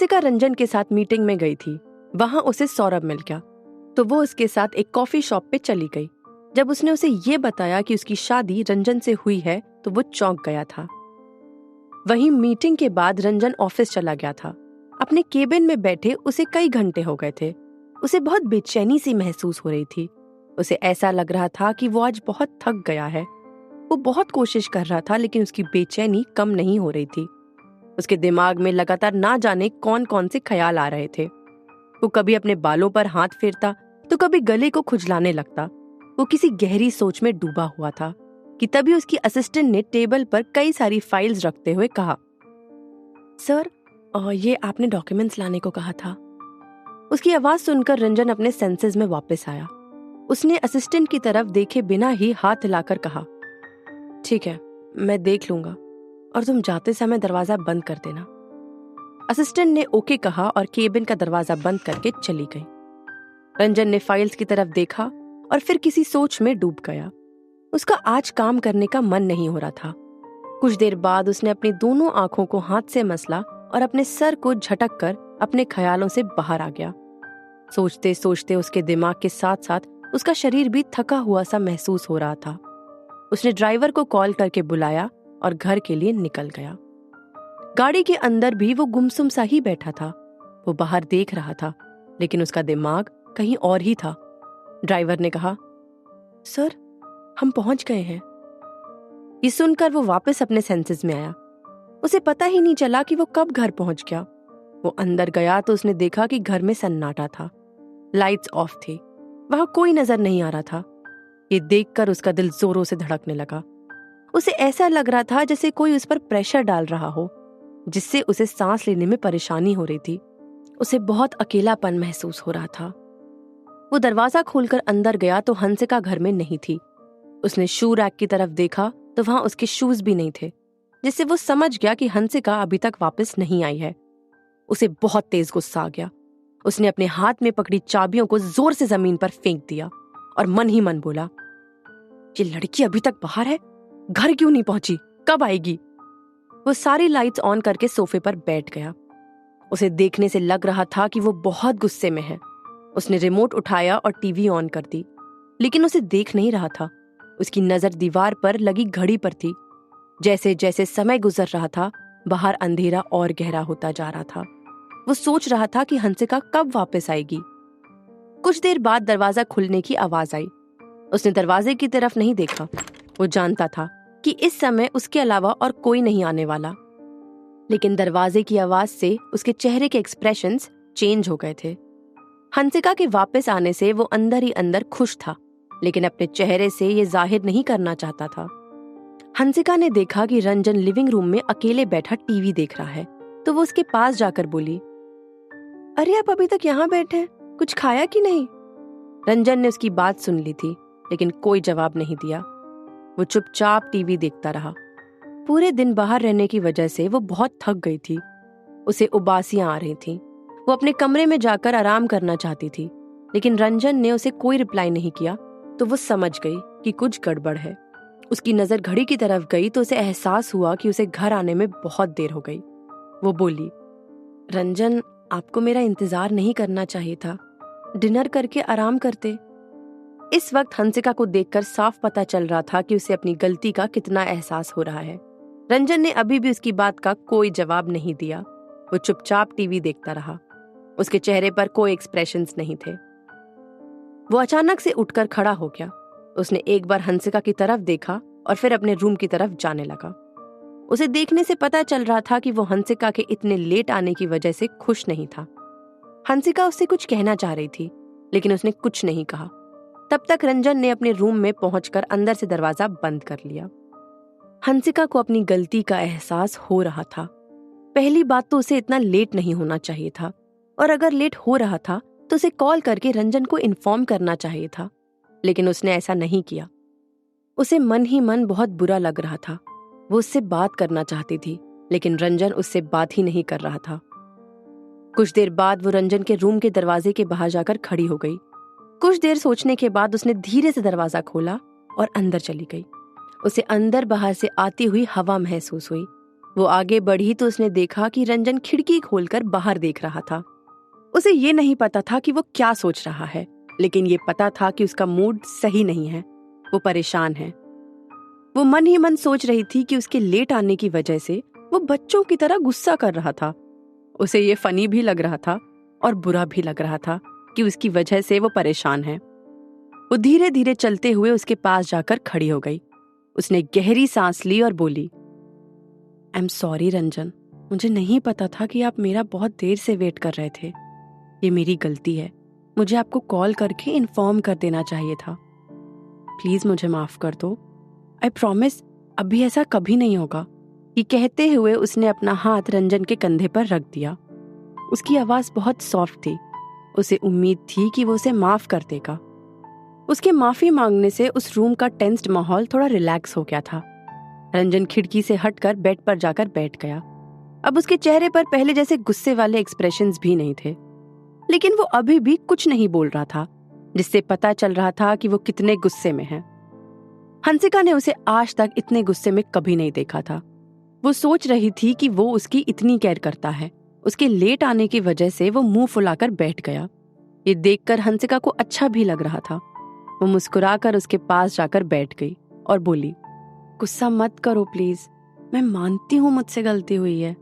हंसिका रंजन के साथ मीटिंग में गई थी। वहां उसे सौरभ मिल गया तो वो उसके साथ एक कॉफी शॉप पे चली गई। जब उसने उसे ये बताया कि उसकी शादी रंजन से हुई है तो वो चौंक गया था। वहीं मीटिंग के बाद रंजन ऑफिस चला गया था। अपने केबिन में बैठे उसे कई घंटे हो गए थे। उसे बहुत बेचैनी सी महसूस हो रही थी। उसे ऐसा लग रहा था कि वो आज बहुत थक गया है। वो बहुत कोशिश कर रहा था लेकिन उसकी बेचैनी कम नहीं हो रही थी। उसके दिमाग में लगातार ना जाने कौन कौन से ख्याल आ रहे थे। वो कभी अपने बालों पर हाथ फेरता तो कभी गले को खुजलाने लगता। वो किसी गहरी सोच में डूबा हुआ था कि तभी उसकी असिस्टेंट ने टेबल पर कई सारी फाइल्स रखते हुए कहा, सर, ये आपने डॉक्यूमेंट्स लाने को कहा था। उसकी आवाज सुनकर रंजन अपने सेंसेस में वापस आया। उसने असिस्टेंट की तरफ देखे बिना ही हाथ हिलाकर कहा, ठीक है, मैं देख लूंगा और तुम जाते समय दरवाजा बंद कर देना। असिस्टेंट ने ओके कहा और केबिन का दरवाजा बंद करके चली गई। रंजन ने फाइल्स की तरफ देखा और फिर किसी सोच में डूब गया। उसका आज काम करने का मन नहीं हो रहा था। कुछ देर बाद उसने अपनी दोनों आंखों को हाथ से मसला और अपने सर को झटक कर अपने ख्यालों से बाहर आ गया। सोचते सोचते उसके दिमाग के साथ साथ उसका शरीर भी थका हुआ सा महसूस हो रहा था। उसने ड्राइवर को कॉल करके बुलाया और घर के लिए निकल गया। गाड़ी के अंदर भी वो गुमसुम सा ही बैठा था। वो बाहर देख रहा था लेकिन उसका दिमाग कहीं और ही था। ड्राइवर ने कहा, सर, हम पहुंच गए हैं। ये सुनकर वो वापस अपने सेंसेस में आया। उसे पता ही नहीं चला कि वो कब घर पहुंच गया। वो अंदर गया तो उसने देखा कि घर में सन्नाटा था। लाइट्स ऑफ थी। वहां कोई नजर नहीं आ रहा था। ये देखकर उसका दिल जोरों से धड़कने लगा। उसे ऐसा लग रहा था जैसे कोई उस पर प्रेशर डाल रहा हो, जिससे उसे सांस लेने में परेशानी हो रही थी। उसे बहुत अकेलापन महसूस हो रहा था। वो दरवाजा खोलकर अंदर गया तो हंसिका घर में नहीं थी। उसने शू रैक की तरफ देखा तो वहां उसके शूज भी नहीं थे, जिससे वो समझ गया कि हंसिका अभी तक वापस नहीं आई है। उसे बहुत तेज गुस्सा आ गया। उसने अपने हाथ में पकड़ी चाबियों को जोर से जमीन पर फेंक दिया और मन ही मन बोला, ये लड़की अभी तक बाहर है, घर क्यों नहीं पहुंची, कब आएगी? वो सारी लाइट्स ऑन करके सोफे पर बैठ गया। उसे देखने से लग रहा था कि वो बहुत गुस्से में है। उसने रिमोट उठाया और टीवी ऑन कर दी, लेकिन उसे देख नहीं रहा था। उसकी नजर दीवार पर लगी घड़ी पर थी। जैसे जैसे समय गुजर रहा था, बाहर अंधेरा और गहरा होता जा रहा था। वो सोच रहा था कि हंसिका कब वापस आएगी। कुछ देर बाद दरवाजा खुलने की आवाज आई। उसने दरवाजे की तरफ नहीं देखा। वो जानता था कि इस समय उसके अलावा और कोई नहीं आने वाला, लेकिन दरवाजे की आवाज से उसके चेहरे के एक्सप्रेशंस चेंज हो गए थे। हंसिका के वापस आने से वो अंदर ही अंदर खुश था, लेकिन अपने चेहरे से ये जाहिर नहीं करना चाहता था। हंसिका ने देखा कि रंजन लिविंग रूम में अकेले बैठा टीवी देख रहा है, तो वो उसके पास जाकर बोली, अरे आप अभी तक यहाँ बैठे हैं, कुछ खाया कि नहीं? रंजन ने उसकी बात सुन ली थी, लेकिन कोई जवाब नहीं दिया। वो चुपचाप टीवी देखता रहा। पूरे दिन बाहर रहने की वजह से वो बहुत थक गई थी। उसे उबासियां आ रही थीं। वो अपने कमरे में जाकर आराम करना चाहती थी, लेकिन रंजन ने उसे कोई रिप्लाई नहीं किया, तो वो समझ गई कि कुछ गड़बड़ है। उसकी नजर घड़ी की तरफ गई तो उसे एहसास हुआ कि उसे घर आने में बहुत देर हो गई। वो बोली, रंजन, आपको मेरा इंतजार नहीं करना चाहिए था, डिनर करके आराम करते। इस वक्त हंसिका को देखकर साफ पता चल रहा था कि उसे अपनी गलती का कितना एहसास हो रहा है। रंजन ने अभी भी उसकी बात का कोई जवाब नहीं दिया। वो चुपचाप टीवी देखता रहा। उसके चेहरे पर कोई एक्सप्रेशंस नहीं थे। वो अचानक से उठकर खड़ा हो गया। उसने एक बार हंसिका की तरफ देखा और फिर अपने रूम की तरफ जाने लगा। उसे देखने से पता चल रहा था कि वो हंसिका के इतने लेट आने की वजह से खुश नहीं था। हंसिका उससे कुछ कहना चाह रही थी, लेकिन उसने कुछ नहीं कहा। तब तक रंजन ने अपने रूम में पहुंचकर अंदर से दरवाजा बंद कर लिया। हंसिका को अपनी गलती का एहसास हो रहा था। पहली बात तो उसे इतना लेट नहीं होना चाहिए था, और अगर लेट हो रहा था तो उसे कॉल करके रंजन को इन्फॉर्म करना चाहिए था, लेकिन उसने ऐसा नहीं किया। उसे मन ही मन बहुत बुरा लग रहा था। वो उससे बात करना चाहती थी, लेकिन रंजन उससे बात ही नहीं कर रहा था। कुछ देर बाद वो रंजन के रूम के दरवाजे के बाहर जाकर खड़ी हो गई। कुछ देर सोचने के बाद उसने धीरे से दरवाजा खोला और अंदर चली गई। उसे अंदर बाहर से आती हुई हवा महसूस हुई। वो आगे बढ़ी तो उसने देखा कि रंजन खिड़की खोलकर बाहर देख रहा था। उसे ये नहीं पता था कि वो क्या सोच रहा है, लेकिन ये पता था कि उसका मूड सही नहीं है। वो परेशान है। वो मन ही मन सोच रही थी कि उसके लेट आने की वजह से वो बच्चों की तरह गुस्सा कर रहा था। उसे ये फनी भी लग रहा था और बुरा भी लग रहा था कि उसकी वजह से वो परेशान है। वो धीरे धीरे चलते हुए उसके पास जाकर खड़ी हो गई। उसने गहरी सांस ली और बोली, आई एम सॉरी रंजन, मुझे नहीं पता था कि आप मेरा बहुत देर से वेट कर रहे थे। ये मेरी गलती है। मुझे आपको कॉल करके इन्फॉर्म कर देना चाहिए था। प्लीज मुझे माफ कर दो। आई प्रॉमिस अभी ऐसा कभी नहीं होगा। ये कहते हुए उसने अपना हाथ रंजन के कंधे पर रख दिया। उसकी आवाज बहुत सॉफ्ट थी। उसे उम्मीद थी कि वो उसे माफ कर देगा। उसके माफी मांगने से उस रूम का टेंस्ड माहौल थोड़ा रिलैक्स हो गया था। रंजन खिड़की से हटकर बेड पर जाकर बैठ गया। अब उसके चेहरे पर पहले जैसे गुस्से वाले एक्सप्रेशंस भी नहीं थे, लेकिन वो अभी भी कुछ नहीं बोल रहा था, जिससे पता चल रहा था कि वो कितने गुस्से में है। हंसिका ने उसे आज तक इतने गुस्से में कभी नहीं देखा था। वो सोच रही थी कि वो उसकी इतनी केयर करता है। उसके लेट आने की वजह से वो मुंह फुलाकर बैठ गया। ये देखकर हंसिका को अच्छा भी लग रहा था। वो मुस्कुराकर उसके पास जाकर बैठ गई और बोली, गुस्सा मत करो प्लीज। मैं मानती हूँ मुझसे गलती हुई है।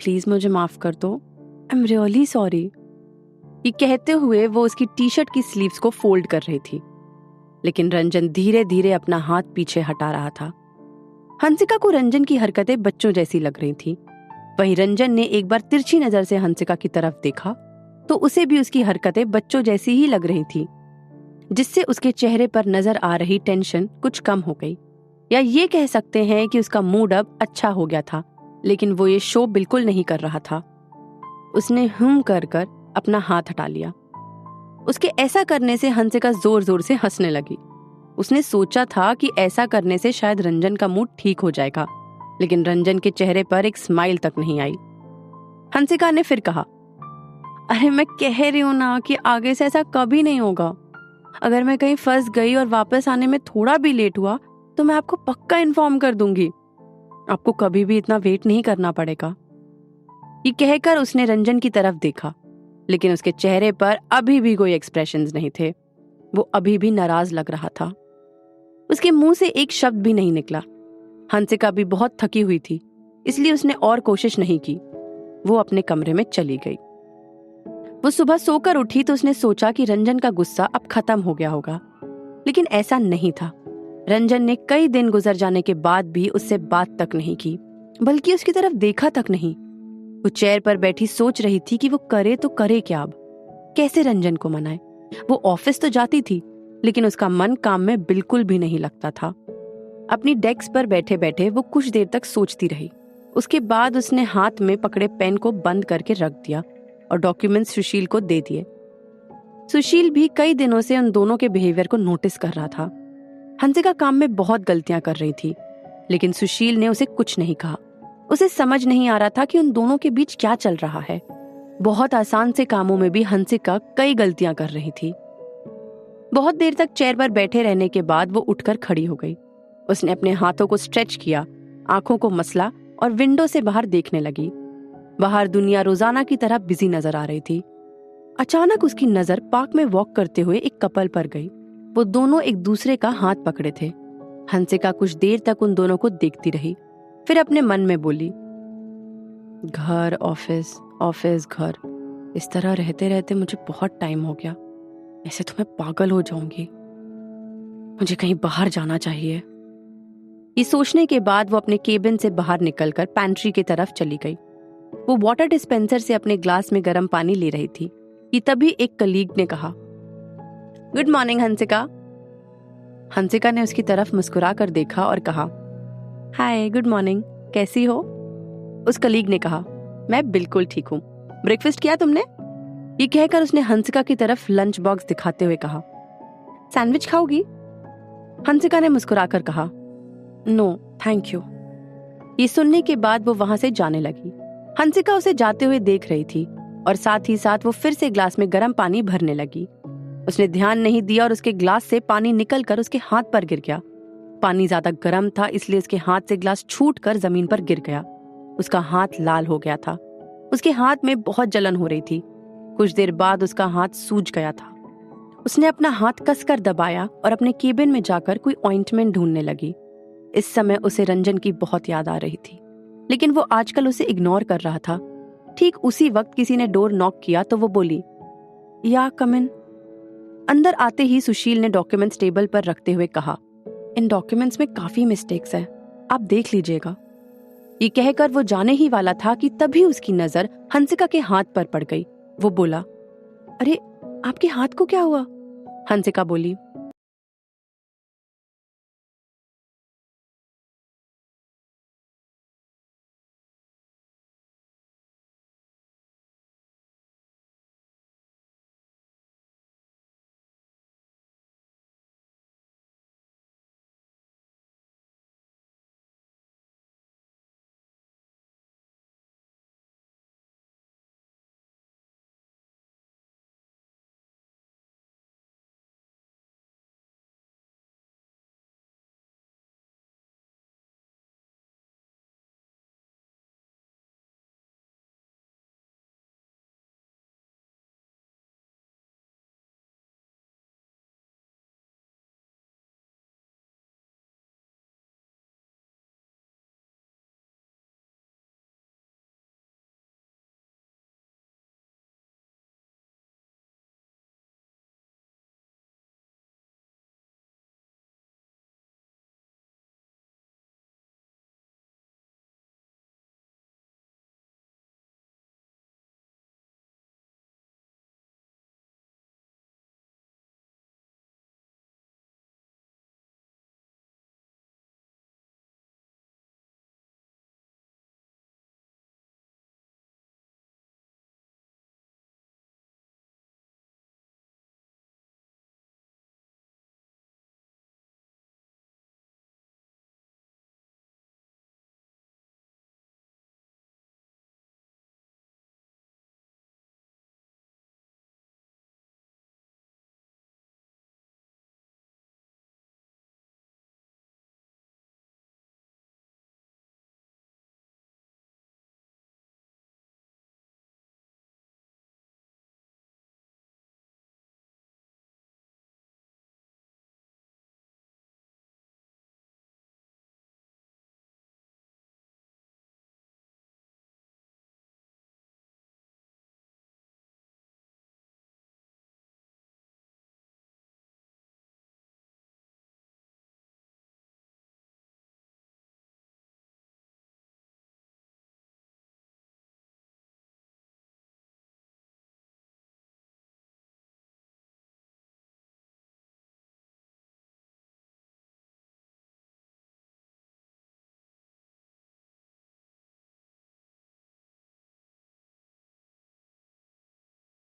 प्लीज मुझे माफ कर दो। I am really sorry. ये कहते हुए वो उसकी टी शर्ट की स्लीव्स को फोल्ड कर रही थी, लेकिन रंजन धीरे धीरे अपना हाथ पीछे हटा रहा था। हंसिका को रंजन की हरकतें बच्चों जैसी लग रही थी। वहीं रंजन ने एक बार तिरछी नजर से हंसिका की तरफ देखा तो उसे भी उसकी हरकतें बच्चों जैसी ही लग रही थी, जिससे उसके चेहरे पर नजर आ रही टेंशन कुछ कम हो गई। या ये कह सकते हैं कि उसका मूड अब अच्छा हो गया था, लेकिन वो ये शो बिल्कुल नहीं कर रहा था। उसने कर कर अपना हाथ हटा लिया। उसके ऐसा करने से हंसिका जोर जोर से हंसने लगी। उसने सोचा था कि ऐसा करने से शायद रंजन का मूड ठीक हो जाएगा, लेकिन रंजन के चेहरे पर एक स्माइल तक नहीं आई। हंसिका ने फिर कहा, अरे मैं कह रही हूं ना कि आगे से ऐसा कभी नहीं होगा। अगर मैं कहीं फंस गई और वापस आने में थोड़ा भी लेट हुआ तो मैं आपको पक्का इन्फॉर्म कर दूंगी। आपको कभी भी इतना वेट नहीं करना पड़ेगा। ये कहकर उसने रंजन की तरफ देखा, लेकिन उसके चेहरे पर अभी भी कोई एक्सप्रेशंस नहीं थे। वो अभी भी नाराज लग रहा था। उसके मुंह से एक शब्द भी नहीं निकला। हंसिका भी बहुत थकी हुई थी, इसलिए उसने और कोशिश नहीं की। वो अपने कमरे में चली गई। वो सुबह सोकर उठी तो उसने सोचा कि रंजन का गुस्सा अब खत्म हो गया होगा, लेकिन ऐसा नहीं था। रंजन ने कई दिन गुजर जाने के बाद भी उससे बात तक नहीं की, बल्कि उसकी तरफ देखा तक नहीं। वो चेयर पर बैठी सोच रही थी कि वो करे तो करे क्या अब, कैसे रंजन को मनाए। वो ऑफिस तो जाती थी, लेकिन उसका मन काम में बिल्कुल भी नहीं लगता था। अपनी डेस्क पर बैठे बैठे वो कुछ देर तक सोचती रही। उसके बाद उसने हाथ में पकड़े पेन को बंद करके रख दिया और डॉक्यूमेंट्स सुशील को दे दिए। सुशील भी कई दिनों से उन दोनों के बिहेवियर को नोटिस कर रहा था। हंसिका काम में बहुत गलतियां कर रही थी, लेकिन सुशील ने उसे कुछ नहीं कहा। उसे समझ नहीं आ रहा था कि उन दोनों के बीच क्या चल रहा है। बहुत आसान से कामों में भी हंसिका कई गलतियां कर रही थी। बहुत देर तक चेयर पर बैठे रहने के बाद वो उठकर खड़ी हो गई। उसने अपने हाथों को स्ट्रेच किया, आंखों को मसला और विंडो से बाहर देखने लगी। बाहर दुनिया रोजाना की तरह बिजी नजर आ रही थी। अचानक उसकी नजर पार्क में वॉक करते हुए एक कपल पर गई। वो दोनों एक दूसरे का हाथ पकड़े थे। हंसिका कुछ देर तक उन दोनों को देखती रही, फिर अपने मन में बोली, घर ऑफिस ऑफिस घर, इस तरह रहते रहते मुझे बहुत टाइम हो गया। ऐसे तो मैं पागल हो जाऊंगी। मुझे कहीं बाहर जाना चाहिए। ये सोचने के बाद वो अपने केबिन से बाहर निकलकर पैंट्री की तरफ चली गई। वो वाटर डिस्पेंसर से अपने ग्लास में गर्म पानी ले रही थी कि तभी एक कलीग ने कहा, गुड मॉर्निंग हंसिका। हंसिका ने उसकी तरफ मुस्कुरा कर देखा और कहा, हाय गुड मॉर्निंग, कैसी हो? उस कलीग ने कहा, मैं बिल्कुल ठीक हूँ। ब्रेकफास्ट किया तुमने? ये कहकर उसने हंसिका की तरफ लंच बॉक्स दिखाते हुए कहा, सैंडविच खाओगी? हंसिका ने मुस्कुराकर कहा, नो थैंक यू। ये सुनने के बाद वो वहां से जाने लगी। हंसिका उसे जाते हुए देख रही थी और साथ ही साथ वो फिर से ग्लास में गर्म पानी भरने लगी। उसने ध्यान नहीं दिया और उसके ग्लास से पानी निकलकर उसके हाथ पर गिर गया। पानी ज्यादा गर्म था, इसलिए उसके हाथ से ग्लास छूटकर जमीन पर गिर गया। उसका हाथ लाल हो गया था। उसके हाथ में बहुत जलन हो रही थी। कुछ देर बाद उसका हाथ सूज गया था। उसने अपना हाथ कसकर दबाया और अपने केबिन में जाकर कोई ऑइंटमेंट ढूंढने लगी। इस समय उसे रंजन की बहुत याद आ रही थी, लेकिन वो आजकल उसे इग्नोर कर रहा था। ठीक उसी वक्त किसी ने डोर नॉक किया तो वो बोली, या कम इन। अंदर आते ही सुशील ने डॉक्यूमेंट्स टेबल पर रखते हुए कहा, इन डॉक्यूमेंट्स में काफी मिस्टेक्स हैं, आप देख लीजिएगा। ये कहकर वो जाने ही वाला था कि तभी उसकी नजर हंसिका के हाथ पर पड़ गई। वो बोला, अरे आपके हाथ को क्या हुआ? हंसिका बोली,